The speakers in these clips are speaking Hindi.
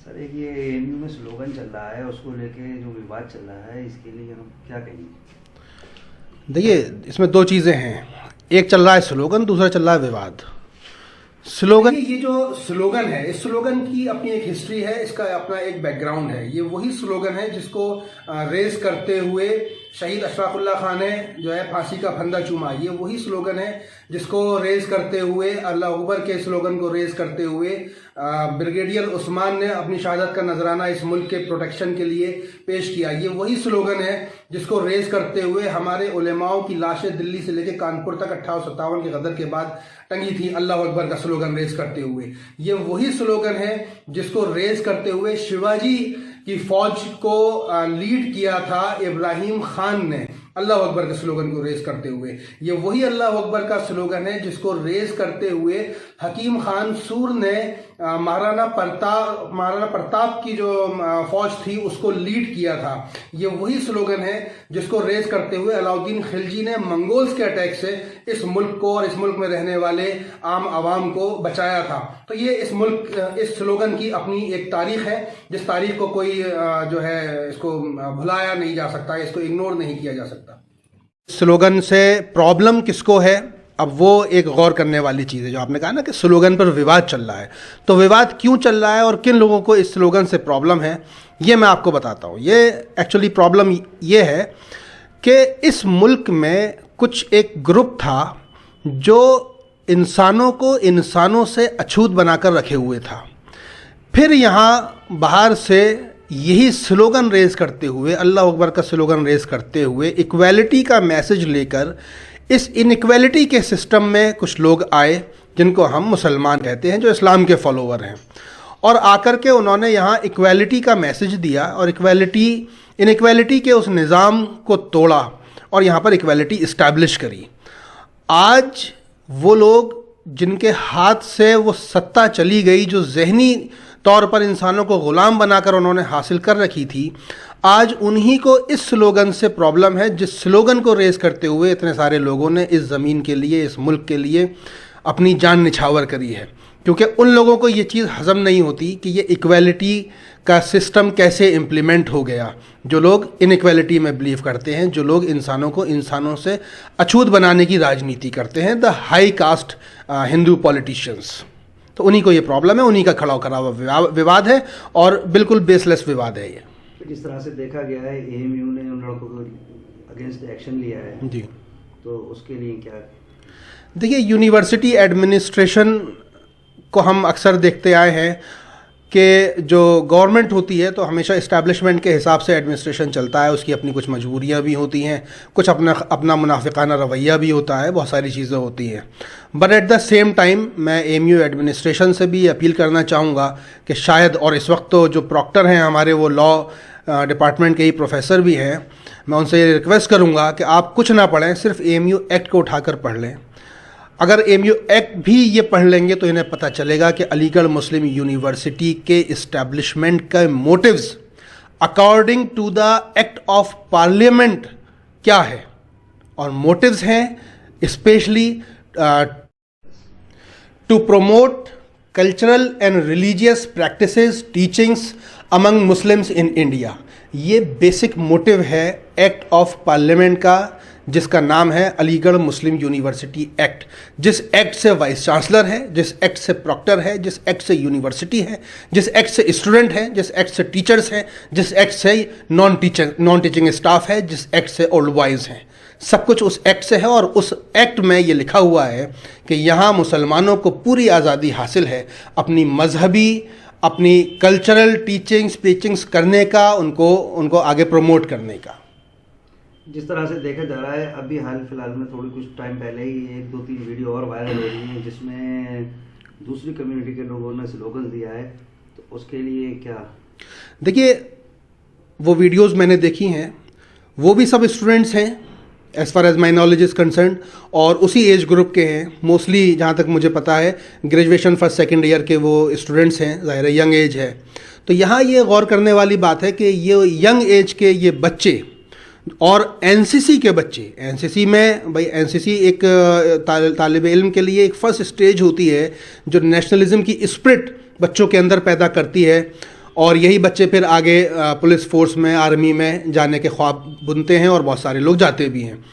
सर एक ये एएमयू में स्लोगन चल रहा है, उसको लेके जो विवाद चल रहा है, इसके लिए हम क्या कहेंगे? देखिए, इसमें दो चीज़ें हैं। एक चल रहा है स्लोगन, दूसरा चल रहा है विवाद। स्लोगन, ये जो स्लोगन है, इस स्लोगन की अपनी एक हिस्ट्री है, इसका अपना एक बैकग्राउंड है। ये वही स्लोगन है जिसको रेस करते हुए शहीद अशफाकुल्लाह खान ने जो है फांसी का फंदा चूमा। ये वही स्लोगन है जिसको रेस करते हुए, अल्लाह अकबर के स्लोगन को रेस करते हुए ब्रिगेडियर उस्मान ने अपनी शहादत का नजराना इस मुल्क के प्रोटेक्शन के लिए पेश किया। ये वही स्लोगन है जिसको रेस करते हुए हमारे उलेमाओं की लाशें दिल्ली से लेकर कानपुर तक 58-57 के गदर के बाद टंगी थी, अल्लाह अकबर का स्लोगन रेस करते हुए। ये वही स्लोगन है जिसको रेस करते हुए शिवाजी की फौज को लीड किया था इब्राहिम खान ने, अल्लाह अकबर के स्लोगन को रेस करते हुए। ये वही अल्लाह अकबर का स्लोगन है जिसको रेस करते हुए हकीम खान सूर ने महाराणा प्रताप की जो फौज थी उसको लीड किया था। ये वही स्लोगन है जिसको रेस करते हुए अलाउद्दीन खिलजी ने मंगोल्स के अटैक से इस मुल्क को और इस मुल्क में रहने वाले आम आवाम को बचाया था। तो ये इस स्लोगन की अपनी एक तारीख है, जिस तारीख को कोई जो है इसको भुलाया नहीं जा सकता, इसको इग्नोर नहीं किया जा सकता। स्लोगन से प्रॉब्लम किसको है, अब वो एक गौर करने वाली चीज़ है। जो आपने कहा ना कि स्लोगन पर विवाद चल रहा है, तो विवाद क्यों चल रहा है और किन लोगों को इस स्लोगन से प्रॉब्लम है, ये मैं आपको बताता हूँ। ये एक्चुअली प्रॉब्लम ये है कि इस मुल्क में कुछ एक ग्रुप था जो इंसानों को इंसानों से अछूत बनाकर रखे हुए था। फिर यहाँ बाहर से यही स्लोगन रेज करते हुए, अल्लाह अकबर का स्लोगन रेज करते हुए, इक्वालिटी का मैसेज लेकर इस इनइक्वालिटी के सिस्टम में कुछ लोग आए जिनको हम मुसलमान कहते हैं, जो इस्लाम के फॉलोवर हैं, और आकर के उन्होंने यहाँ इक्वालिटी का मैसेज दिया और इनइक्वालिटी के उस निज़ाम को तोड़ा और यहाँ पर इक्वालिटी इस्टेब्लिश करी। आज वो लोग जिनके हाथ से वो सत्ता चली गई, जो जहनी तौर पर इंसानों को ग़ुलाम बनाकर उन्होंने हासिल कर रखी थी, आज उन्हीं को इस स्लोगन से प्रॉब्लम है, जिस स्लोगन को रेस करते हुए इतने सारे लोगों ने इस ज़मीन के लिए, इस मुल्क के लिए अपनी जान निछावर करी है। क्योंकि उन लोगों को ये चीज़ हज़म नहीं होती कि ये इक्वालिटी का सिस्टम कैसे इम्प्लीमेंट हो गया। जो लोग इनइक्वालिटी में बिलीव करते हैं, जो लोग इंसानों को इंसानों से अछूत बनाने की राजनीति करते हैं, the high cast Hindu politicians, तो उन्हीं को ये प्रॉब्लम है, उन्हीं का खड़ा करा हुआ विवाद है और बिल्कुल बेसलेस विवाद है ये। जिस तरह से देखा गया है, एएमयू ने उन लड़कों को अगेंस्ट एक्शन लिया है जी, तो उसके लिए क्या? देखिए, यूनिवर्सिटी एडमिनिस्ट्रेशन को हम अक्सर देखते आए हैं कि जो गवर्नमेंट होती है तो हमेशा इस्टेब्लिशमेंट के हिसाब से एडमिनिस्ट्रेशन चलता है। उसकी अपनी कुछ मजबूरियां भी होती हैं, कुछ अपना मुनाफिकाना रवैया भी होता है, बहुत सारी चीज़ें होती हैं। But at the same time मैं एएमयू एडमिनिस्ट्रेशन से भी अपील करना चाहूँगा कि शायद, और इस वक्त तो जो प्रॉक्टर हैं हमारे, वो लॉ डिपार्टमेंट के ही प्रोफेसर भी हैं, मैं उनसे ये रिक्वेस्ट करूँगा कि आप कुछ ना पढ़ें, सिर्फ एएमयू एक्ट को उठाकर पढ़ लें। अगर एएमयू एक्ट भी ये पढ़ लेंगे तो इन्हें पता चलेगा कि अलीगढ़ मुस्लिम यूनिवर्सिटी के इस्टेब्लिशमेंट के motives according to the act of parliament क्या है। और मोटिव्स हैं specially to promote cultural and religious practices teachings among Muslims in India. ये बेसिक मोटिव है एक्ट ऑफ पार्लियामेंट का, जिसका नाम है अलीगढ़ मुस्लिम यूनिवर्सिटी एक्ट। जिस एक्ट से वाइस चांसलर है, जिस एक्ट से प्रॉक्टर है, जिस एक्ट से यूनिवर्सिटी है, जिस एक्ट से स्टूडेंट है, जिस एक्ट से टीचर्स हैं, जिस एक्ट से नॉन टीचिंग स्टाफ है, जिस एक्ट से ओल्ड बॉयज़ हैं, सब कुछ उस एक्ट से है। और उस एक्ट में ये लिखा हुआ है कि यहाँ मुसलमानों को पूरी आज़ादी हासिल है अपनी मजहबी, अपनी कल्चरल टीचिंग्स करने का, उनको आगे प्रमोट करने का। जिस तरह से देखा जा रहा है, अभी हाल फिलहाल में थोड़ी कुछ टाइम पहले ही 1-2-3 वीडियो और वायरल हो रही हैं जिसमें दूसरी कम्युनिटी के लोगों ने स्लोगन दिया है, तो उसके लिए क्या? देखिए, वो वीडियोस मैंने देखी हैं, वो भी सब स्टूडेंट्स हैं as far as my knowledge is concern, और उसी एज ग्रुप के हैं मोस्टली, जहाँ तक मुझे पता है ग्रेजुएशन फर्स्ट सेकेंड ईयर के वो स्टूडेंट्स हैं, ज़ाहिर है यंग एज है। तो यहाँ ये गौर करने वाली बात है कि ये यंग एज के ये बच्चे और एनसीसी के बच्चे, एनसीसी में भाई, एनसीसी एक तालिब इल्म के लिए एक फ़र्स्ट स्टेज होती है जो नेशनलिज्म की स्पिरिट बच्चों के अंदर पैदा करती है। और यही बच्चे फिर आगे पुलिस फोर्स में, आर्मी में जाने के ख्वाब बुनते हैं और बहुत सारे लोग जाते भी हैं।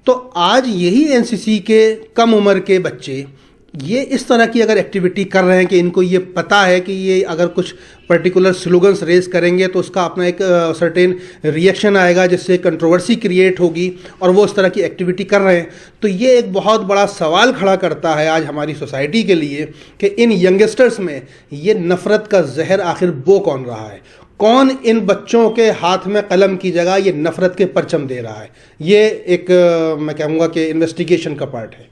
तो आज यही एनसीसी के कम उम्र के बच्चे ये इस तरह की अगर एक्टिविटी कर रहे हैं कि इनको ये पता है कि ये अगर कुछ पर्टिकुलर स्लोगन्स रेज करेंगे तो उसका अपना एक सर्टेन रिएक्शन आएगा जिससे कंट्रोवर्सी क्रिएट होगी, और वो उस तरह की एक्टिविटी कर रहे हैं, तो ये एक बहुत बड़ा सवाल खड़ा करता है आज हमारी सोसाइटी के लिए कि इन यंगस्टर्स में ये नफ़रत का जहर आखिर बो कौन रहा है, कौन इन बच्चों के हाथ में कलम की जगह ये नफ़रत के परचम दे रहा है। ये एक मैं कहूँगा कि इन्वेस्टिगेशन का पार्ट है।